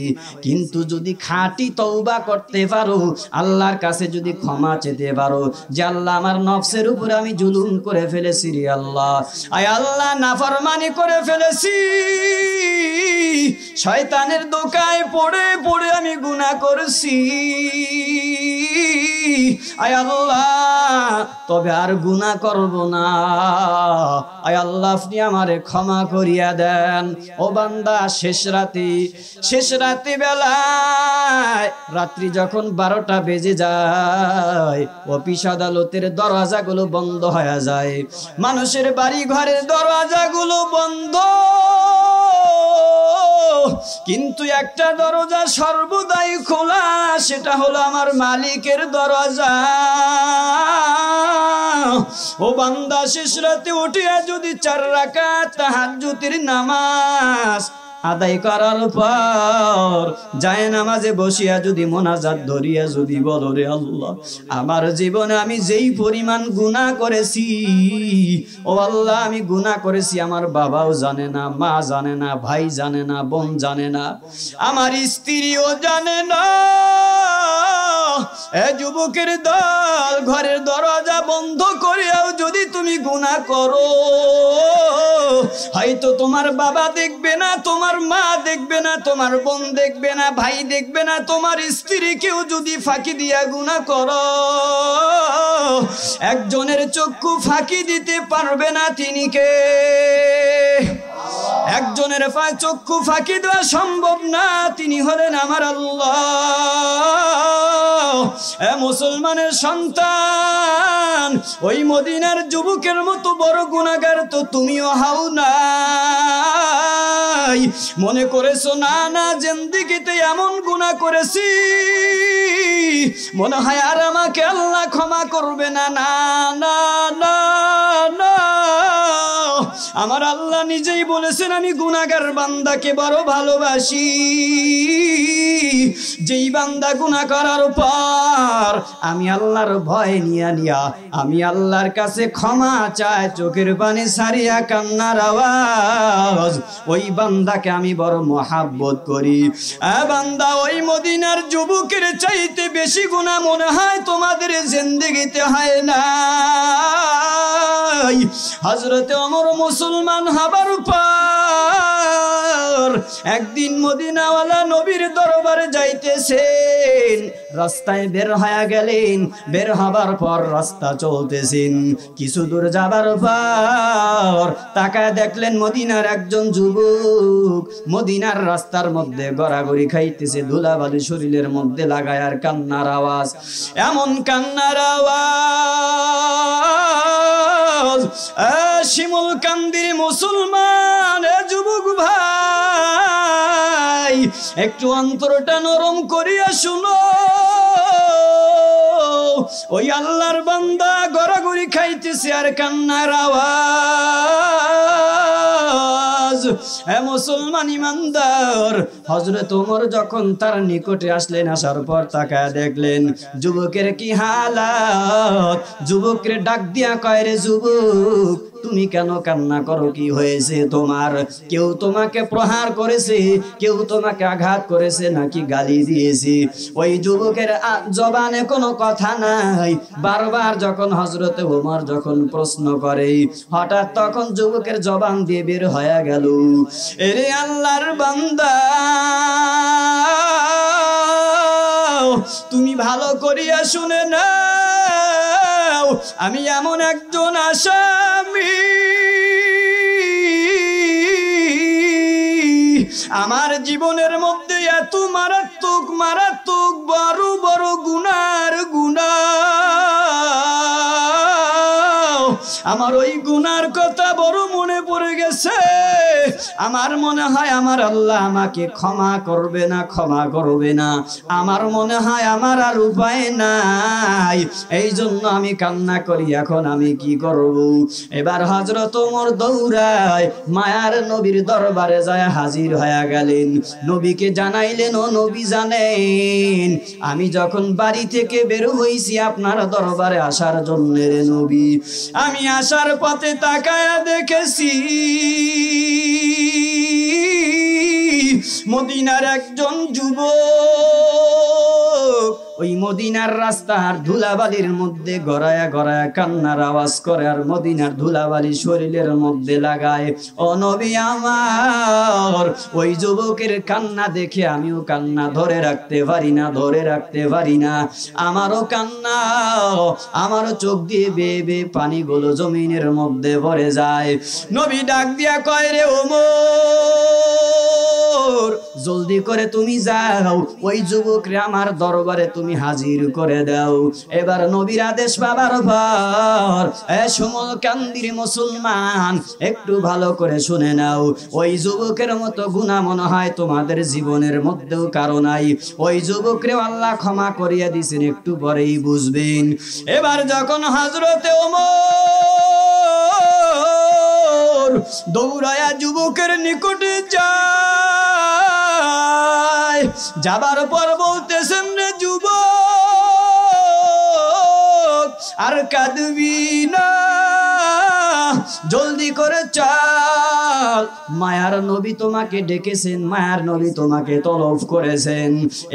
কিন্তু যদি খাঁটি তওবা করতে পারো, আল্লাহর কাছে যদি ক্ষমা চেতে পারো, যে আল্লাহ আমার নফসের উপরে আমি জুলুম করে ফেলেছি রে আল্লাহ, আয় আল্লাহ নাফরমানি করে ফেলেছি, শয়তানের দোকায় পড়ে পড়ে আমি গুনাহ করেছি, আয় আল্লাহ তবে আর গুনাহ করব না, আয় আল্লাহ আপনি আমারে ক্ষমা করিয়া দেন। ও বান্দা, শেষ রাতে বেলায়, রাত্রি যখন 12টা বেজে যায়, অফিস আদালতের দরজাগুলো বন্ধ হয়ে যায়, মানুষের বাড়ি ঘরের দরজাগুলো বন্ধ, কিন্তু একটা দরজা সর্বদাই খোলা, সেটা হলো আমার মালিকের দরজা। ও বান্দা, শেষ রাতে উঠিয়া যদি 4 রাকাত তাহাজ্জুদের নামাজ আদায় করার পর যায় নামাজে বসিয়া যদি মোনাজাত ধরিয়া যদি বলো, রে আল্লাহ আমার জীবনে আমি যেই পরিমাণ গুনাহ করেছি, ও আল্লাহ আমি গুনাহ করেছি, আমার বাবাও জানে না, মা জানে না, ভাই জানে না, বোন জানে না, আমার স্ত্রীও জানে না, এ যুবকের দল, ঘরের দরজা বন্ধ করিয়াও যদি তুমি গুনাহ করো, হয়তো তোমার বাবা দেখবে না, তোমার মা দেখবে না, তোমার বোন দেখবে না, ভাই দেখবে না, তোমার স্ত্রী কেউ যদি ফাঁকি দিয়া গুনাহ করো, একজনের চক্ষু ফাঁকি দিতে পারবে না, তিনি কে? একজনের চক্ষু ফাঁকি দেওয়া সম্ভব না, তিনি হলেন আমার আল্লাহ। মুসলমানের সন্তান, ওই মদিনার যুবকের মতো বড় গুনাহগার তো তুমিও হাও নাই। মনে করেছো না না জিন্দেগিতে এমন গুনাহ করেছি, মনে হয় আর আমাকে আল্লাহ ক্ষমা করবে না। না না না না, আমার আল্লাহ নিজেই বলেছেন আমি গুনাহগার বান্দাকে বড় ভালোবাসি। যেই বান্দা গুনাহ করার পর আমি আল্লাহর ভয় নিয়া আমি আল্লাহর কাছে ক্ষমা চায়, চোখের পানি সারিয়া কান্নার আওয়াজ, ওই বান্দাকে আমি বড় মহাব্বত করি। বান্দা, ওই মদিনার যুবকের চাইতে বেশি গুনাহ মনে হয় তোমাদের জিন্দেগিতে হয় না। হযরতে ওমর মুসলমান হবার পর একদিন মদিনাওয়ালা নবীর দরবারে যাইতেছেন, রাস্তায় বের হয়ে গেলেন। বের হবার পর রাস্তা চলতেছেন, কিছু দূর যাবার পর তাকায় দেখলেন মদিনার একজন যুবক মদিনার রাস্তার মধ্যে গড়াগড়ি খাইতেছে, ধুলাবালি শরীরের মধ্যে লাগায় আর কান্নার আওয়াজ, এমন কান্নার আওয়াজ। শিমুল কান্দির মুসলমান যুবক ভাই, একটু অন্তরটা নরম করিয়া শুনো। ওই আল্লাহর বান্দা গড়াগড়ি খাইতেছে আর কান্নার আওয়াজ। মুসলমান ইমানদার, হযরত ওমর যখন তার নিকটে আসলেন, আসার পর তাকায় দেখলেন যুবকের কি হালাত। যুবকের ডাক দিয়া কয়, রে যুবক, তুমি কেন কান্না করো? কি হয়েছে তোমার? কেউ তোমাকে প্রহার করেছে, কেউ তোমাকে আঘাত করেছে, নাকি গালি দিয়েছে? ওই যুবকের জবানে কোনো কথা নাই। বারবার যখন হযরতে ওমর যখন প্রশ্ন করে, হঠাৎ তখন যুবকের জবান দিয়ে বের হয়ে গেল, এরে আল্লাহর বান্দা, তুমি ভালো করিয়া শুনে নাও, আমি এমন একজন আসামি, আমার জীবনের মধ্যে এত মারাত্মক মারাত্মক বড় বড় গুনার আমার ওই গুনার কথা বড় মনে পড়ে গেছে। আমার মনে হয় আমার আল্লাহ আমাকে ক্ষমা করবে না, ক্ষমা করবে না। আমার মনে হয় আমার আর উপায় নাই, এই জন্য আমি কান্না করি। এখন আমি কি করব? এবার হযরত ওমর দৌড়ায় মায়ার নবীর দরবারে যায় হাজির হয়ে গেলেন। নবীকে জানাইলেন, ও নবী জানেন, আমি যখন বাড়ি থেকে বের হইছি আপনার দরবারে আসার জন্য, রে নবী, আমি আসার পথে তাকায়া দেখেছি মদিনার একজন যুবক ওই মদিনার রাস্তার ধুলাবালির মধ্যে গড়ায়া গড়ায়া কান্নার আওয়াজ করে আর মদিনার ধুলাবালি শরীরের মধ্যে লাগায়। ও নবী আমার, ওই যুবকের কান্না দেখে আমিও কান্না ধরে রাখতে পারি না, ধরে রাখতে পারি না। আমারও কান্না, আমারও চোখ দিয়ে বেয়ে বেয়ে পানিগুলো জমিনের মধ্যে ভরে যায়। নবী ডাক দিয়া কয়, রে ওমর, জলদি করে তুমি যাও, ওই যুবকরে আমার দরবারে তুমি হাজির করে দাও। এবার নবীর আদেশ পাবার পর সমকান্দির মুসলমান একটু ভালো করে শুনে নাও, ওই যুবকের মতো গুনাহ মনে হয় তোমাদের জীবনের মধ্যেও কারো নাই। ওই যুবকরে আল্লাহ ক্ষমা করিয়া দিয়েছেন, একটু পরেই বুঝবেন। এবার যখন হযরতে ওমর দৌড়ায়া যুবকের নিকটে যায়, যাবার পর বলতেছেন, রে যুবক, আর কাঁদবি না, জলদি করে চল, মায়ার নবী তোমাকে ডেকেছেন, মায়ার নবী তোমাকে তলব করেছেন।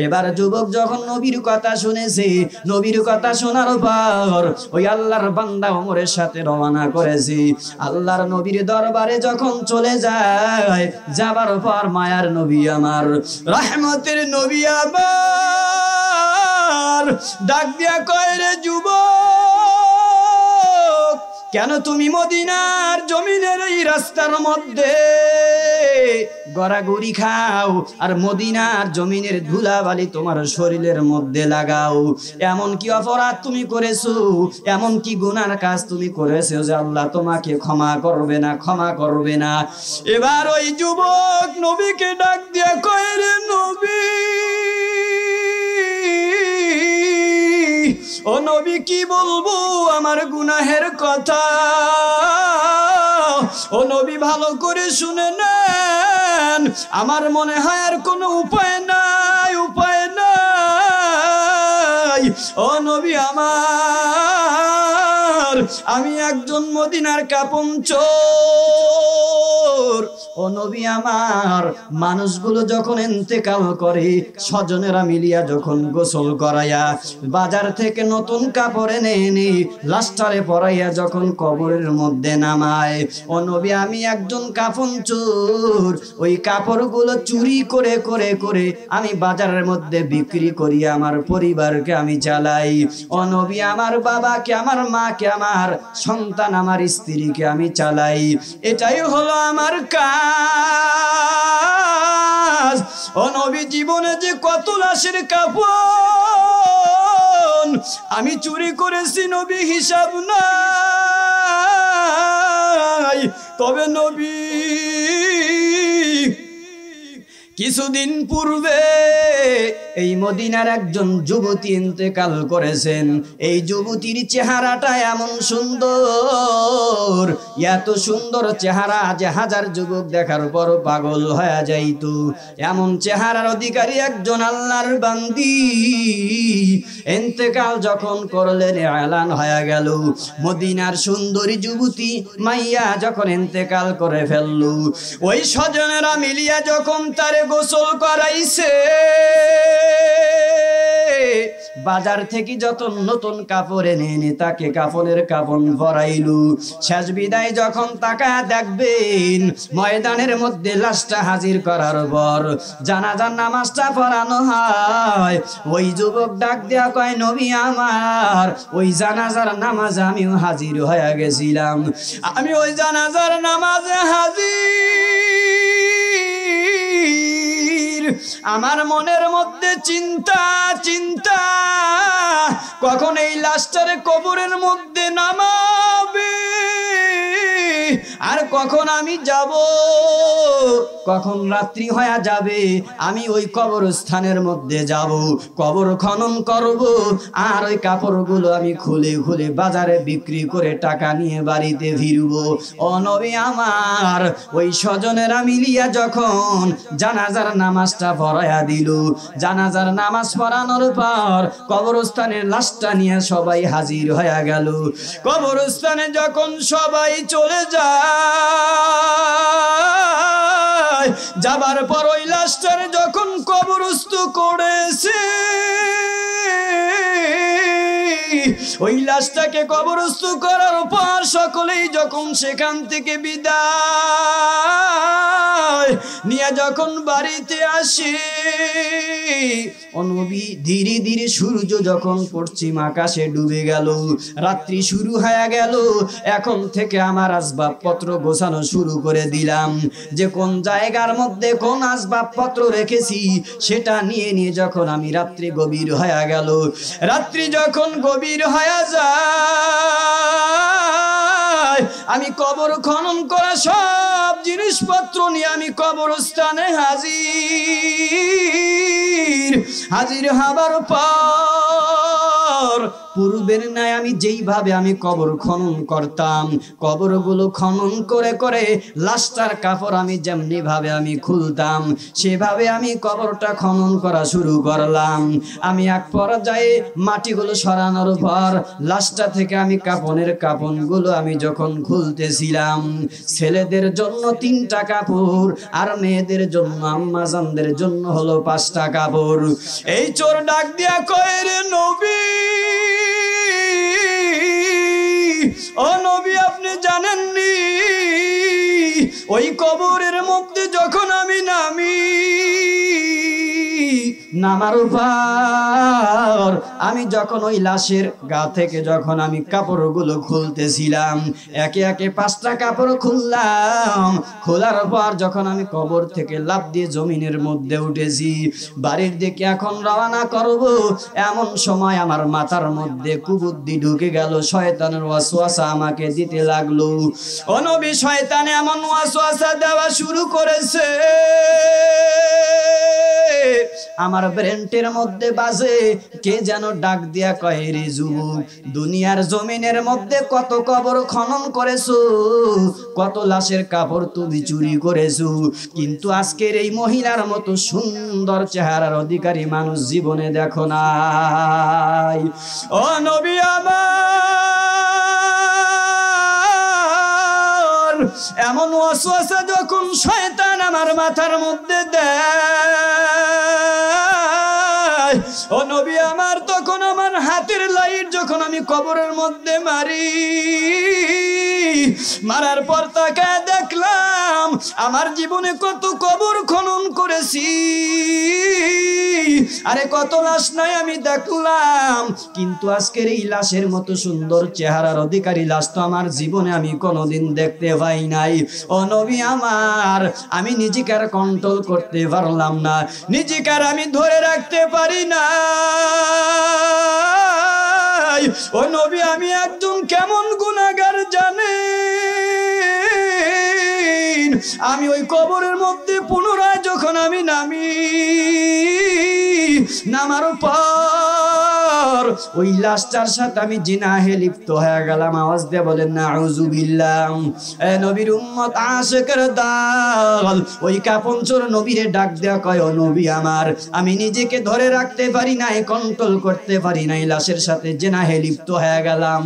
এবার যুবক যখন নবীর কথা শুনেছে, নবীর কথা শোনার পর ওই আল্লাহর বান্দা ওমরের সাথে রওনা করেছে। আল্লাহর নবীর দরবারে যখন চলে যায়, যাবার পর মায়ার নবী আমার, রহমতের নবী আমার ডাক দিয়া কয়, রে যুবক, কেন তুমি মদিনার জমিনের এই রাস্তার মধ্যে গড়াগড়ি খাও আর মদিনার জমিনের ধুলাবালি তোমার শরীরের মধ্যে লাগাও? এমন কি অপরাধ তুমি করেছো, এমন কি গুনার কাজ তুমি করেছো যে আল্লাহ তোমাকে ক্ষমা করবে না, ক্ষমা করবে না? এবার ওই যুবক নবীকে ডাক দিয়া কয়, রে নবী, ও নবী, কি বলবো আমার গুনাহের কথা? ও নবী, ভালো করে শুনে নেন, আমার মনে হয় আর কোনো উপায় নাই, উপায় নাই। ও নবী আমার, আমি একজন মদিনার কাপন চোর। ও নবী আমার, মানুষগুলো যখন ইন্তেকাল করে, স্বজনেরা মিলিয়া যখন গোসল করাইয়া বাজার থেকে নতুন কাপড় এনে লাস্টারে পরাইয়া যখন কবরের মধ্যে নামায়, ও নবী আমি একজন কাফন চোর। ওই কাপড়গুলো চুরি করে করে করে আমি বাজারের মধ্যে বিক্রি করি, আমার পরিবারকে আমি চালাই। ও নবী আমার বাবাকে, আমার মাকে, আমার সন্তান, আমার স্ত্রীকে আমি চালাই। এটাই হলো আমার কাজ। ও নবী, জীবনে যে কত লাশের কাফন আমি চুরি করেছি নবী, হিসাব নাই। তবে নবী, কিছুদিন পূর্বে এই মদিনার একজন যুবতী ইন্তেকাল করেছেন। এই যুবতীর চেহারাটা এমন সুন্দর, এত সুন্দর চেহারা যে হাজার যুবক দেখার পর পাগল হয়ে যাইত। এমন চেহারার অধিকারী একজন আল্লাহর বান্দি ইন্তেকাল যখন করলেন, এলান হয়ে গেল। মদিনার সুন্দরী যুবতী মাইয়া যখন ইন্তেকাল করে ফেলল, ওই স্বজনেরা মিলিয়া যখন তারে গোসল করাইছে, বাজার থেকে যত নতুন কাপড় এনে তাকে কাফনের কাফন পরাইলু। শেষ বিদায় যখন তাকায় দেখবেন, ময়দানের মধ্যে লাশটা হাজির করার পর জানাজার নামাজটা পড়ানো হয়। ওই যুবক ডাক দেয়া কয়, নবী আমার, ওই জানাজার নামাজে আমিও হাজির হয়ে গেছিলাম। আমি ওই জানাজার নামাজে হাজির। আমার মনের মধ্যে চিন্তা চিন্তা, কখন এই লাশটারে কবরের মধ্যে নামাবে, আর কখন আমি যাব, কখন রাত্রি হয়ে যাবে, আমি ওই কবরস্থানের মধ্যে যাব, কবর খনন করব, আর ওই কাপড়গুলো আমি খুলে খুলে বাজারে বিক্রি করে টাকা নিয়ে বাড়িতে ফিরব। ও নবী আমার, ওই স্বজনেরা মিলিয়া যখন জানাজার নামাজটা পড়ায়া দিল, জানাজার নামাজ পড়ানোর পর কবরস্থানের লাশটা নিয়ে সবাই হাজির হয়ে গেল। কবরস্থানে যখন সবাই চলে যায়, যাবার পর ওই লাশটার যখন কবরস্থ করেছে, ওই লাশটাকে কবরস্থ করার পর সকলেই যখন সেখান থেকে বিদায় নিয়ে যখন বাড়িতে আসে, ও নবী, ধীরে ধীরে সূর্য যখন পশ্চিম আকাশে ডুবে গেল, রাত্রি শুরু হয়ে গেল। এখন থেকে আমার আসবাবপত্র গোছানো শুরু করে দিলাম, যে কোন জায়গার মধ্যে কোন আসবাবপত্র রেখেছি সেটা নিয়ে নিয়ে যখন আমি রাত্রি গভীর হয়ে গেল, রাত্রি যখন গভীর হয়ে যায়, আমি কবর খনন করা সব জিনিসপত্র নিয়ে আমি কবরস্থানে হাজির হবার পর পূর্বের ন্যায় আমি যেইভাবে আমি কবর খনন করতাম, কবরগুলো খনন করে করে লাশটার কাপড় আমি যেমনি ভাবে আমি খুলতাম, সেভাবে আমি কবরটা খনন করা শুরু করলাম। আমি এক পর্যায়ে মাটিগুলো সরানোর পর লাশটা থেকে আমি কাপড়গুলো আমি যখন খুলতেছিলাম, ছেলেদের জন্য 3টা কাপড় আর মেয়েদের জন্য আম্মাজানদের জন্য হলো 5টা কাপড়। এই চোর ডাক দিয়া কয়, রে নবী, ও নবী, আপনি জানেননি ওই কবরের মধ্যে যখন আমি নামার পর আমি যখন ওই লাশের গা থেকে যখন আমি কাপড়গুলো খুলতেছিলাম, একে একে 5টা কাপড় খুললাম। খোলার পর যখন আমি কবর থেকে লাফ দিয়ে জমিনের মধ্যে উঠেছি, বাড়ির দিকে এখন রওনা করব, এমন সময় আমার মাথার মধ্যে কুবুদ্ধি ঢুকে গেল। শয়তানের ওয়াসওয়াসা আমাকে দিতে লাগলো। ও নবী, শয়তানে এমন ওয়াসওয়াসা দেওয়া শুরু করেছে, আমার ব্রেনটের মধ্যে বাজে। কে যেন ডাক দিয়া কয়, রে যুবক, দুনিয়ার জমিনের মধ্যে কত কবর খনন করেছো, কত লাশের কাপড় তুমি চুরি করেছো, কিন্তু আজকের এই মহিলার মতো সুন্দর চেহারার অধিকারী মানুষ জীবনে দেখো নাই। ও নবী আমার, এমন ওয়াসওয়াসা যখন শয়তান আমার মাথার মধ্যে দেয়, ও নবী আমার, তখন আমার হাতের লাইট যখন আমি কবরের মধ্যে মারার পর তাকায় দেখলাম আমার জীবনে কত কবর খনন করেছি, আরে কত লাশ নাই আমি দেখলাম, কিন্তু আজকের এই লাশের মতো সুন্দর চেহারার অধিকারী লাশ তো আমার জীবনে আমি কোনোদিন দেখতে পাই নাই। ও নবী আমার, আমি নিজেকে আর কন্ট্রোল করতে পারলাম না, নিজেকে আর আমি ধরে রাখতে পারি না। ও নবী, আমি একজন কেমন গুনাহগার জানেন? আমি ওই কবরের মধ্যে পুনরায় যখন আমি নামার পর ওই লাশটার সাথে আমি জিনাহে লিপ্ত হয়ে গেলাম। আওয়াজ দিয়ে বলেন নাউজুবিল্লাহ। এ নবীর উম্মত আশিকের দল, ওই কাপনচোর নবীরে ডাক দেয়া কয়, ও নবী আমার, আমি নিজেকে ধরে রাখতে পারি নাই, কন্ট্রোল করতে পারি নাই, লাশের সাথে জিনাহে লিপ্ত হয়ে গেলাম।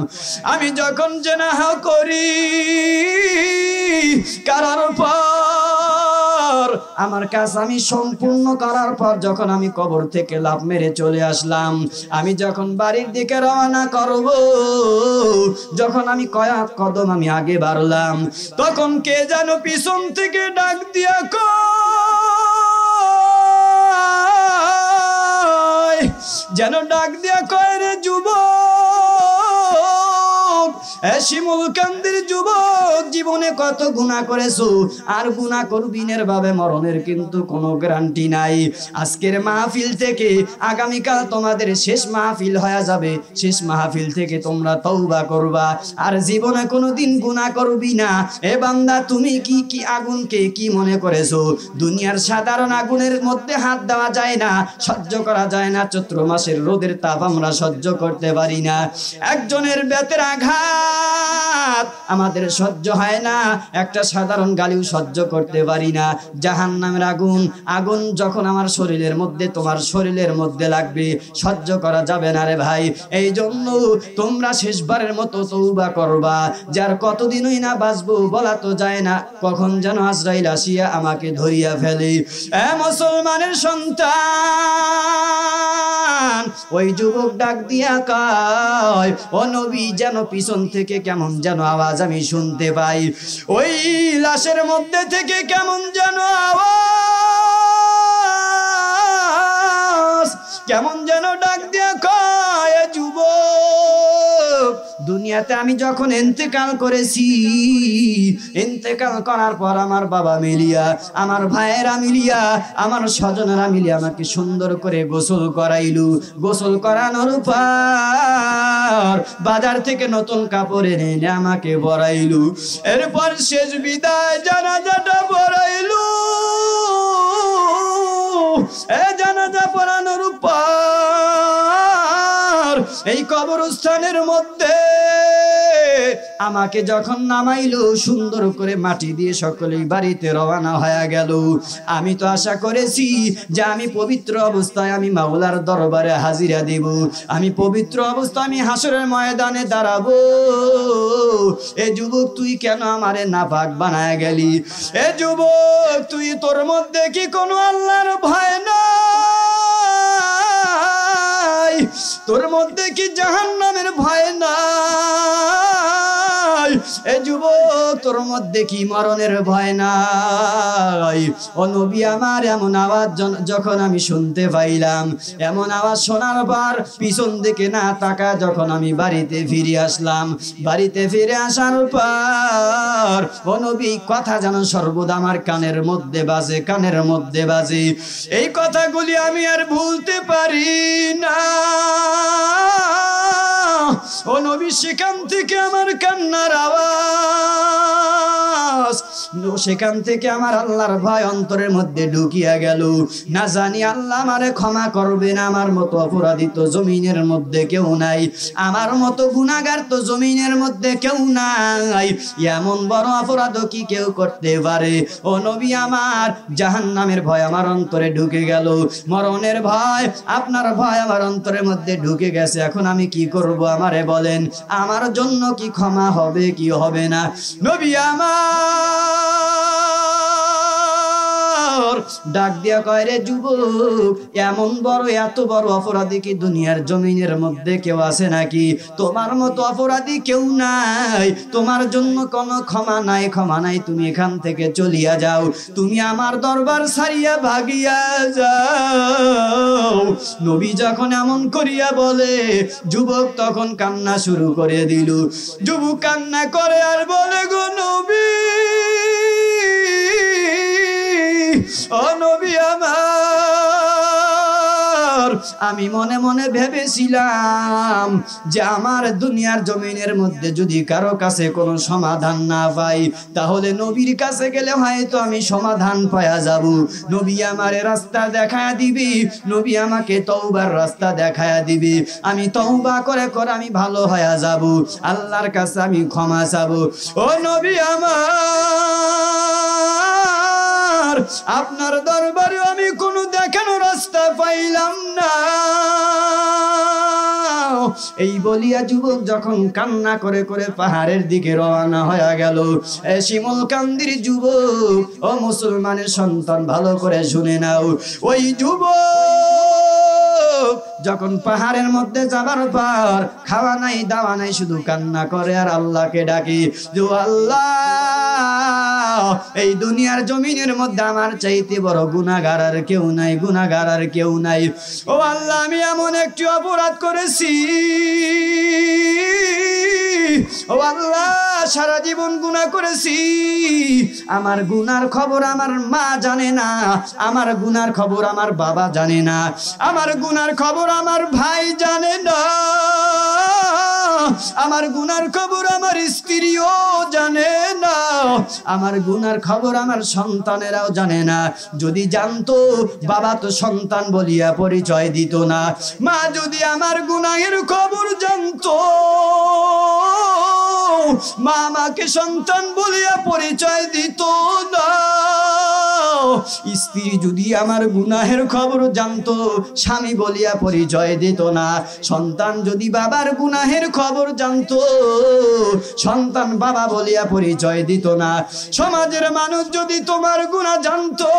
আমি যখন জিনাহ করি করার পর আমার কাজ আমি সম্পূর্ণ করার পর যখন আমি কবর থেকে লাফ মেরে চলে আসলাম, আমি যখন বাড়ির দিকে রওনা করব, যখন আমি কয়েক কদম আমি আগে বাড়লাম, তখন কে যেন পিছন থেকে ডাক দিয়া কয়, যেন ডাক দিয়া কয়, রে যুবক, শিমুল কান্দির যুবক, জীবনে কত গুনাহ করেছো, আর গুনাহ করবিনের ভাবে মরণের কিন্তু কোনো গ্যারান্টি নাই। আজকের মাহফিল থেকে আগামীকাল তোমাদের শেষ মাহফিল হয়ে যাবে, শেষ মাহফিল থেকে তোমরা তওবা করবা, আর জীবনে কোনোদিন গুনাহ করবি না। এ বান্দা, তুমি কি আগুনকে কি মনে করেছো? দুনিয়ার সাধারণ আগুনের মধ্যে হাত দেওয়া যায় না, সহ্য করা যায় না। চৈত্র মাসের রোদের তাপ আমরা সহ্য করতে পারি না, একজনের বেতের আঘাত আমাদের সহ্য হয় না, একটা সাধারণ গালিও সহ্য করতে পারি না। জাহান্নামের আগুন যখন আমার শরীরের মধ্যে, তোমার শরীরের মধ্যে লাগবে, সহ্য করা যাবে না রে ভাই। এই জন্য তোমরা শেষবারের মতো তওবা করবা, যার কতদিনই না বাঁচবো বলা তো যায় না, কখন যেন আজরাইল আসিয়া আমাকে ধরিয়া ফেলে। এ মুসলমানের সন্তান, ওই যুবক ডাক দিয়া কয়, ও নবী, যেন পিছন থেকে কেমন যেন আওয়াজ আমি শুনতে পাই, ওই লাশের মধ্যে থেকে কেমন যেন আওয়াজ, কেমন যেন ডাক দিয়া কয়, যুবক, দুনিয়াতে আমি যখন ইন্তেকাল করেছি, ইন্তেকাল করার পর আমার বাবা মিলিয়া, আমার ভাইয়েরা মিলিয়া, আমার স্বজনেরা মিলিয়া আমাকে সুন্দর করে গোসল করাইলু। গোসল করানোর পর বাজার থেকে নতুন কাপড় এনে আমাকে পরাইলু। এরপর শেষ বিদায় জানাজাটা পরাইলু। জানাজা পড়ানোর পর এই কবরস্থানের মধ্যে আমাকে যখন নামাইলো, সুন্দর করে মাটি দিয়ে সকলেই বাড়িতে রওনা হয়ে গেল। আমি তো আশা করেছি যে আমি পবিত্র অবস্থায় আমি মাওলার দরবারে হাজিরা দেব, আমি পবিত্র অবস্থায় আমি হাসরের ময়দানে দাঁড়াবো। এ যুবক তুই কেন আমারে নাপাক বানায় গেলি? এ যুবক তুই, তোর মধ্যে কি কোনো আল্লাহর ভয় নাই? তোর মধ্যে কি জাহান্নামের ভয় নাই? এ যুবক তোর মধ্যে কি মরণের ভয় নাই? ও নবী আমার, এমন আওয়াজ যখন আমি শুনতে পাইলাম, এমন আওয়াজ শোনার পর পিছন দিকে না তাকা যখন আমি বাড়িতে ফিরে আসলাম, বাড়িতে ফিরে আসার পর ও নবী কথা যেন সর্বদা আমার কানের মধ্যে বাজে, কানের মধ্যে বাজে। এই কথাগুলি আমি আর ভুলতে পারি না। ও নবী, সেখান থেকে আমার কান্নার আওয়াজ, সেখান থেকে আমার আল্লাহর ভয় অন্তরের মধ্যে ঢুকিয়া গেল। না জানি আল্লাহ আমারে ক্ষমা করবে না। আমার মতো অপরাধী তো জমিনের মধ্যে কেউ নাই, আমার মতো গুনাহগার তো জমিনের মধ্যে কেউ নাই। এমন বড় অপরাধ কি কেউ করতে পারে? ও নবী আমার, জাহান্নামের ভয় আমার অন্তরে ঢুকে গেল, মরণের ভয়, আপনার ভয় আমার অন্তরের মধ্যে ঢুকে গেছে। এখন আমি কি করব আমারে বলেন? আমার জন্য কি ক্ষমা হবে কি হবে না? নবী আমার ডাক দিয়া কয়, রে যুবক, এমন বড় এত বড় অপরাধী কি দুনিয়ার জমিনের মধ্যে কেউ আছে নাকি? তোমার মতো অপরাধী কেউ নাই, তোমার জন্য কোনো ক্ষমা নাই, ক্ষমা নাই। তুমি এখান থেকে চলিয়া যাও, তুমি আমার দরবার ছাড়িয়া ভাগিয়া যাও। নবী যখন এমন করিয়া বলে, যুবক তখন কান্না শুরু করে দিল। যুবক কান্না করে আর বলে, গো নবী, ও নবী আমার, আমি মনে মনে ভেবেছিলাম যে আমার দুনিয়ার জমিনের মধ্যে যদি কারো কাছে কোনো সমাধান না পাই, তাহলে নবীর কাছে গেলে হয়তো আমি সমাধান পাওয়া যাব। নবী আমারে রাস্তা দেখায়া দিবি, নবী আমাকে তওবার রাস্তা দেখায়া দিবি, আমি তওবা করে করে আমি ভালো হয়ে যাব, আল্লাহর কাছে আমি ক্ষমা চাবো। ও নবী আমার, আপনার দরবারে আমি কোনো দেখানো রাস্তা পাইলাম না। এই বলিয়া যুবক যখন কান্না করে করে পাহাড়ের দিকে রওনা হয়ে গেল। শিমুল কান্দির যুবক, ও মুসলমানের সন্তান, ভালো করে শুনে নাও। ওই যুবক যখন পাহাড়ের মধ্যে যাবার পর খাওয়া নাই দাওয়া নাই, শুধু কান্না করে আর আল্লাহকে ডাকে, যে আল্লাহ, এই দুনিয়ার জমিনের মধ্যে আমার চাইতে বড় গুনাহগার আর কেউ নাই, গুনাহগার আর কেউ নাই। ও আল্লাহ, আমি এমন একটি অপরাধ করেছি, ও আল্লাহ, সারা জীবন গুনাহ করেছি। আমার গুনার খবর আমার মা জানে না, আমার গুনার খবর আমার বাবা জানে না, আমার গুনার খবর আমার ভাই জানে না, আমার গুনার খবর আমার স্ত্রীও জানে না, আমার গুনার খবর আমার সন্তানেরাও জানে না। যদি জানতো, বাবা তো সন্তান বলিয়া পরিচয় দিত না, মা যদি আমার গুনাহের খবর জানতো, মা আমাকে সন্তান বলিয়া পরিচয় দিত না। স্ত্রী যদি আমার গুনাহের খবর জানতো, স্বামী বলিয়া পরিচয় দিত না। সন্তান যদি বাবার গুনাহের খবর জানতো, সন্তান বাবা বলিয়া পরিচয় দিত না। সমাজের মানুষ যদি তোমার গুনাহ জানতো,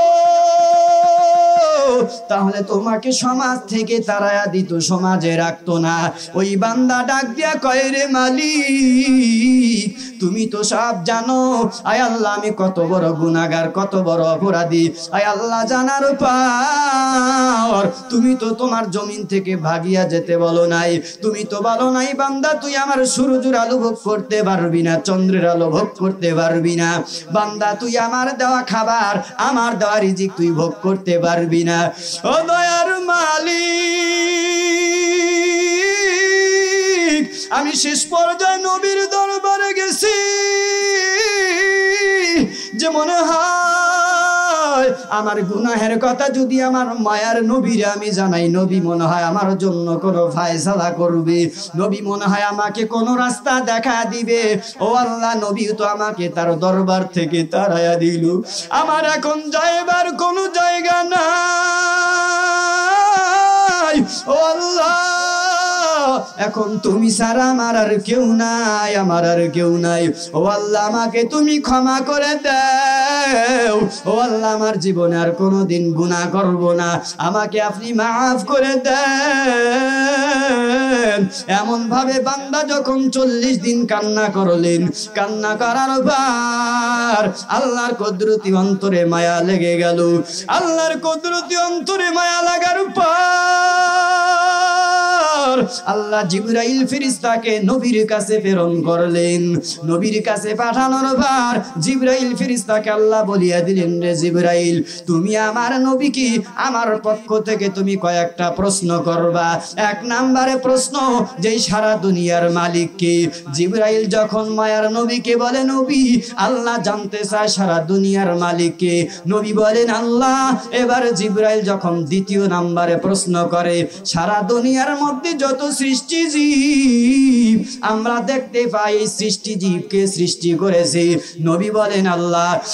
তাহলে তোমাকে সমাজ থেকে তাড়ায়া দিত, সমাজে রাখতো না। ওই বান্দা ডাক দিয়া কয়, রে মালিক, তুমি তো সব জানো। আয় আল্লাহ, আমি কত বড় গুনাহগার, কত বড় অপরাধী। আয় আল্লাহ, জানার পর তুমি তো তোমার জমিন থেকে ভাগিয়া যেতে বলো নাই। তুমি তো বলো নাই, বান্দা, তুই আমার সূর্যের আলো ভোগ করতে পারবি না, চন্দ্রের আলো ভোগ করতে পারবি না। বান্দা, তুই আমার দেওয়া খাবার, আমার দেওয়া রিজিক তুই ভোগ করতে পারবি না। ও দয়ার মালিক, আমি শেষ পর্যায়ে নবীর দরবারে গেছি, যে মনে হয় হয় আমার গুনাহের কথা যদি আমার মায়ার নবীরে আমি জানাই, নবী মনে হয় আমার জন্য কোনো ফায়সালা করবে, নবী মনে হয় আমাকে কোনো রাস্তা দেখা দিবে। ও আল্লাহ, নবী তো আমাকে তার দরবার থেকে তাড়াইয়া দিল, আমার এখন যাইবার কোনো জায়গা নাই। ও আল্লাহ, এখন তুমি ছাড়া আমার আর কেউ নাই, আমার আর কেউ নাই। ও আল্লাহ, আমাকে তুমি ক্ষমা করে দাও। ও আল্লাহ, আমার জীবনে আর কোনোদিন গুনাহ করব না, আমাকে আপনি মাফ করে দেন। এমন ভাবে বান্দা যখন 40 দিন কান্না করলেন, কান্না করার পর আল্লাহর কুদরতি অন্তরে মায়া লেগে গেল। আল্লাহর কুদরতি অন্তরে মায়া লাগার পর আল্লাহ জিবরাইল ফেরেশতাকে নবীর কাছে প্রেরণ করলেন। নবীর কাছে পাঠানোর পর জিবরাইল ফেরেশতাকে আল্লাহ বলিয়া দিলেন, রে জিবরাইল, তুমি আমার নবীকে আমার পক্ষ থেকে তুমি কয়েকটা প্রশ্ন করবা। 1 নম্বরে প্রশ্ন, যেই সারা দুনিয়ার মালিক কে? জিবরাইল যখন মায়ার নবীকে বলে, নবী, আল্লাহ জানতে চায় সারা দুনিয়ার মালিক কে? নবী বলেন আল্লাহ। এবার জিবরাইল যখন 2য় নম্বরে প্রশ্ন করে, সারা দুনিয়ার মধ্যে যত সৃষ্টি জীব আমরা দেখতে পাই, এই সৃষ্টি জীবকে সৃষ্টি করেছে। নবী বলেন আল্লাহ।